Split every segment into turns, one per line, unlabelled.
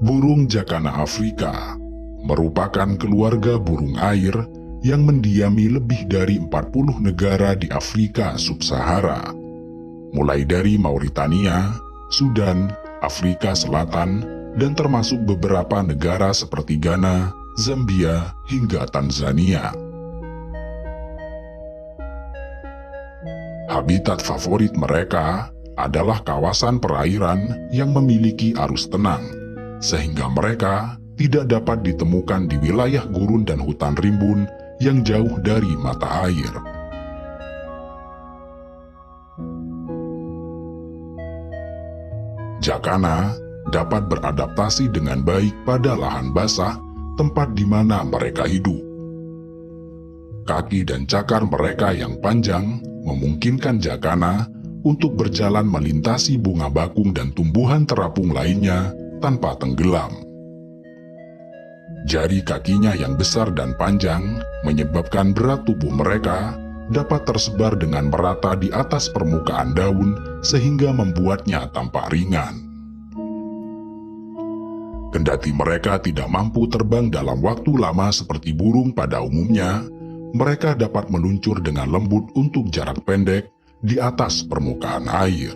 Burung jakana Afrika merupakan keluarga burung air yang mendiami lebih dari 40 negara di Afrika Sub-Sahara, mulai dari Mauritania, Sudan, Afrika Selatan, dan termasuk beberapa negara seperti Ghana, Zambia, hingga Tanzania. Habitat favorit mereka adalah kawasan perairan yang memiliki arus tenang, sehingga mereka tidak dapat ditemukan di wilayah gurun dan hutan rimbun yang jauh dari mata air. Jakana dapat beradaptasi dengan baik pada lahan basah, tempat di mana mereka hidup. Kaki dan cakar mereka yang panjang memungkinkan jakana untuk berjalan melintasi bunga bakung dan tumbuhan terapung lainnya tanpa tenggelam. Jari kakinya yang besar dan panjang menyebabkan berat tubuh mereka dapat tersebar dengan merata di atas permukaan daun sehingga membuatnya tampak ringan. Kendati mereka tidak mampu terbang dalam waktu lama seperti burung pada umumnya, mereka dapat meluncur dengan lembut untuk jarak pendek di atas permukaan air.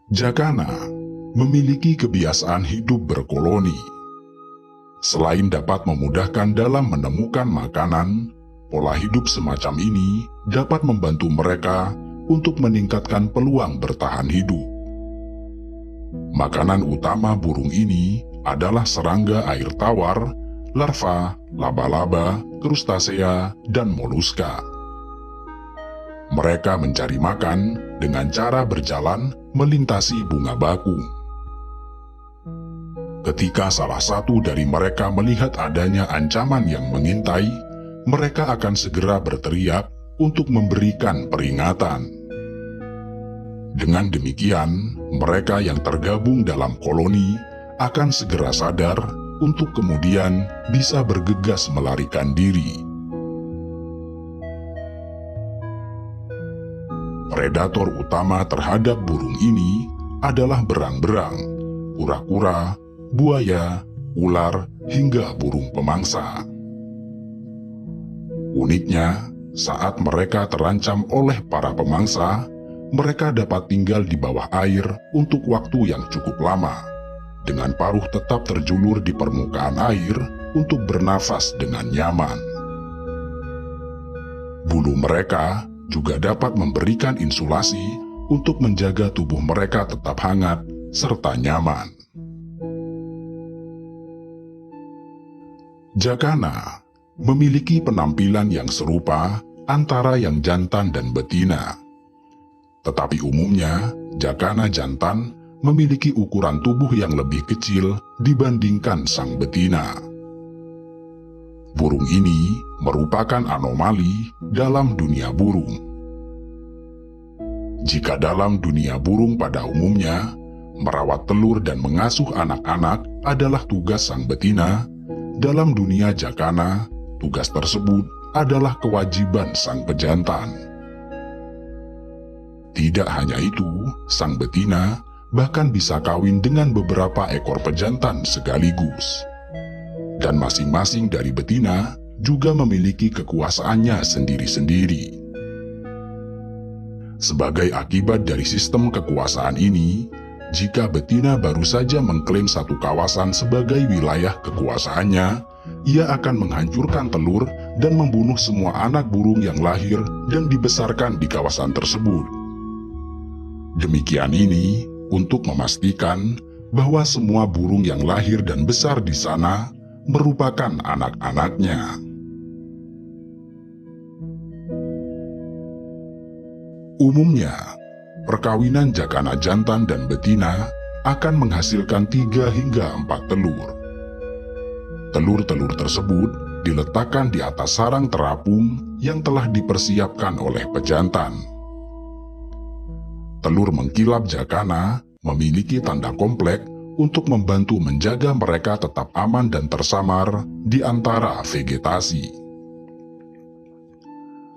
Jakana memiliki kebiasaan hidup berkoloni. Selain dapat memudahkan dalam menemukan makanan, pola hidup semacam ini dapat membantu mereka untuk meningkatkan peluang bertahan hidup. Makanan utama burung ini adalah serangga air tawar, larva, laba-laba, krustasea, dan moluska. Mereka mencari makan dengan cara berjalan melintasi bunga bakung. Ketika salah satu dari mereka melihat adanya ancaman yang mengintai, mereka akan segera berteriak untuk memberikan peringatan. Dengan demikian, mereka yang tergabung dalam koloni akan segera sadar untuk kemudian bisa bergegas melarikan diri. Predator utama terhadap burung ini adalah berang-berang, kura-kura, buaya, ular, hingga burung pemangsa. Uniknya, saat mereka terancam oleh para pemangsa, mereka dapat tinggal di bawah air untuk waktu yang cukup lama, dengan paruh tetap terjulur di permukaan air untuk bernafas dengan nyaman. Bulu mereka juga dapat memberikan insulasi untuk menjaga tubuh mereka tetap hangat serta nyaman. Jakana memiliki penampilan yang serupa antara yang jantan dan betina. Tetapi umumnya, jakana jantan memiliki ukuran tubuh yang lebih kecil dibandingkan sang betina. Burung ini merupakan anomali dalam dunia burung. Jika dalam dunia burung pada umumnya, merawat telur dan mengasuh anak-anak adalah tugas sang betina, dalam dunia jakana, tugas tersebut adalah kewajiban sang pejantan. Tidak hanya itu, sang betina bahkan bisa kawin dengan beberapa ekor pejantan sekaligus. Dan masing-masing dari betina juga memiliki kekuasaannya sendiri-sendiri. Sebagai akibat dari sistem kekuasaan ini, jika betina baru saja mengklaim satu kawasan sebagai wilayah kekuasaannya, ia akan menghancurkan telur dan membunuh semua anak burung yang lahir dan dibesarkan di kawasan tersebut. Demikian ini untuk memastikan bahwa semua burung yang lahir dan besar di sana merupakan anak-anaknya. Umumnya, perkawinan jakana jantan dan betina akan menghasilkan 3 hingga 4 telur. Telur-telur tersebut diletakkan di atas sarang terapung yang telah dipersiapkan oleh pejantan. Telur mengkilap jakana memiliki tanda komplek untuk membantu menjaga mereka tetap aman dan tersamar di antara vegetasi.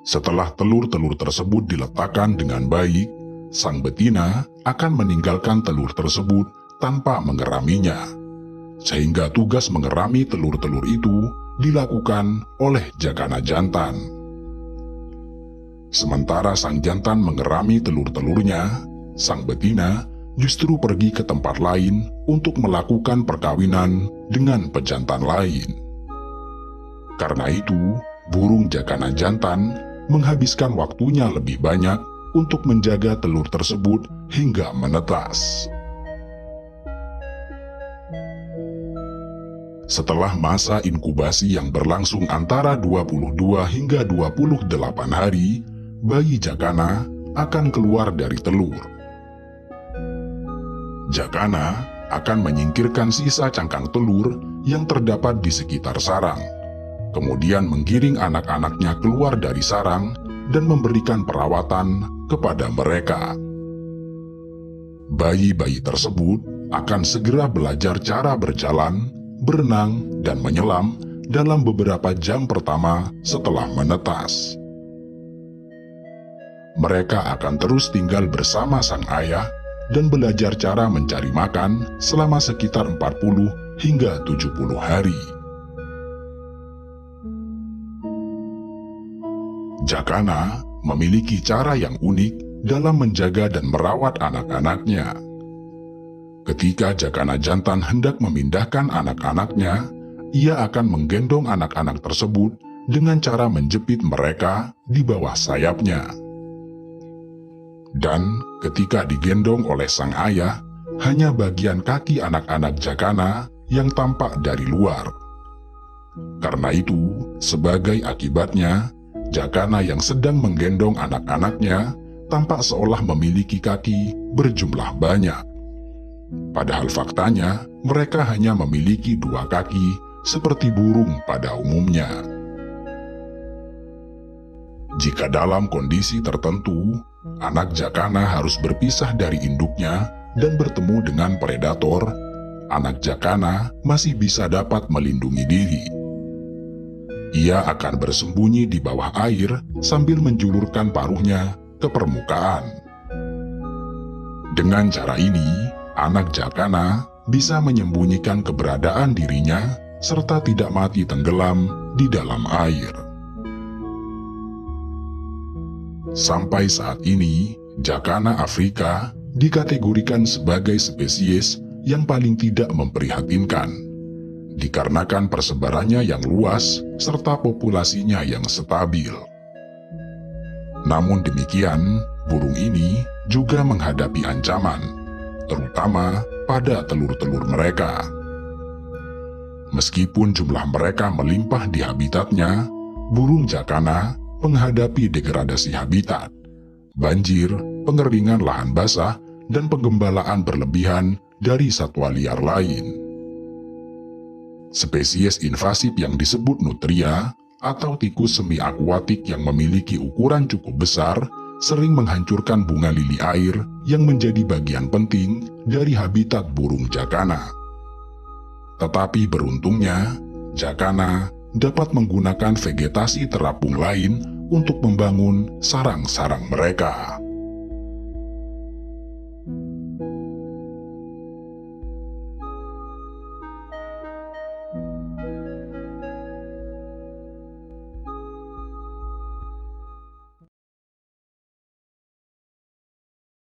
Setelah telur-telur tersebut diletakkan dengan baik, sang betina akan meninggalkan telur tersebut tanpa mengeraminya, sehingga tugas mengerami telur-telur itu dilakukan oleh jakana jantan. Sementara sang jantan mengerami telur-telurnya, sang betina justru pergi ke tempat lain untuk melakukan perkawinan dengan pejantan lain. Karena itu, burung jakana jantan menghabiskan waktunya lebih banyak untuk menjaga telur tersebut hingga menetas. Setelah masa inkubasi yang berlangsung antara 22 hingga 28 hari, bayi jakana akan keluar dari telur. Jakana akan menyingkirkan sisa cangkang telur yang terdapat di sekitar sarang, kemudian menggiring anak-anaknya keluar dari sarang dan memberikan perawatan kepada mereka. Bayi-bayi tersebut akan segera belajar cara berjalan, berenang, dan menyelam dalam beberapa jam pertama setelah menetas. Mereka akan terus tinggal bersama sang ayah dan belajar cara mencari makan selama sekitar 40 hingga 70 hari. Jakana memiliki cara yang unik dalam menjaga dan merawat anak-anaknya. Ketika jakana jantan hendak memindahkan anak-anaknya, ia akan menggendong anak-anak tersebut dengan cara menjepit mereka di bawah sayapnya. Dan ketika digendong oleh sang ayah, hanya bagian kaki anak-anak jakana yang tampak dari luar. Karena itu, sebagai akibatnya, jakana yang sedang menggendong anak-anaknya tampak seolah memiliki kaki berjumlah banyak. Padahal faktanya, mereka hanya memiliki 2 kaki seperti burung pada umumnya. Jika dalam kondisi tertentu, anak jakana harus berpisah dari induknya dan bertemu dengan predator, anak jakana masih bisa dapat melindungi diri. Ia akan bersembunyi di bawah air sambil menjulurkan paruhnya ke permukaan. Dengan cara ini, anak jakana bisa menyembunyikan keberadaan dirinya serta tidak mati tenggelam di dalam air. Sampai saat ini, jakana Afrika dikategorikan sebagai spesies yang paling tidak memprihatinkan, dikarenakan persebarannya yang luas serta populasinya yang stabil. Namun demikian, burung ini juga menghadapi ancaman, terutama pada telur-telur mereka. Meskipun jumlah mereka melimpah di habitatnya, burung jakana menghadapi degradasi habitat, banjir, pengeringan lahan basah, dan penggembalaan berlebihan dari satwa liar lain. Spesies invasif yang disebut nutria atau tikus semi-akuatik yang memiliki ukuran cukup besar sering menghancurkan bunga lili air yang menjadi bagian penting dari habitat burung jakana. Tetapi beruntungnya, jakana dapat menggunakan vegetasi terapung lain untuk membangun sarang-sarang mereka.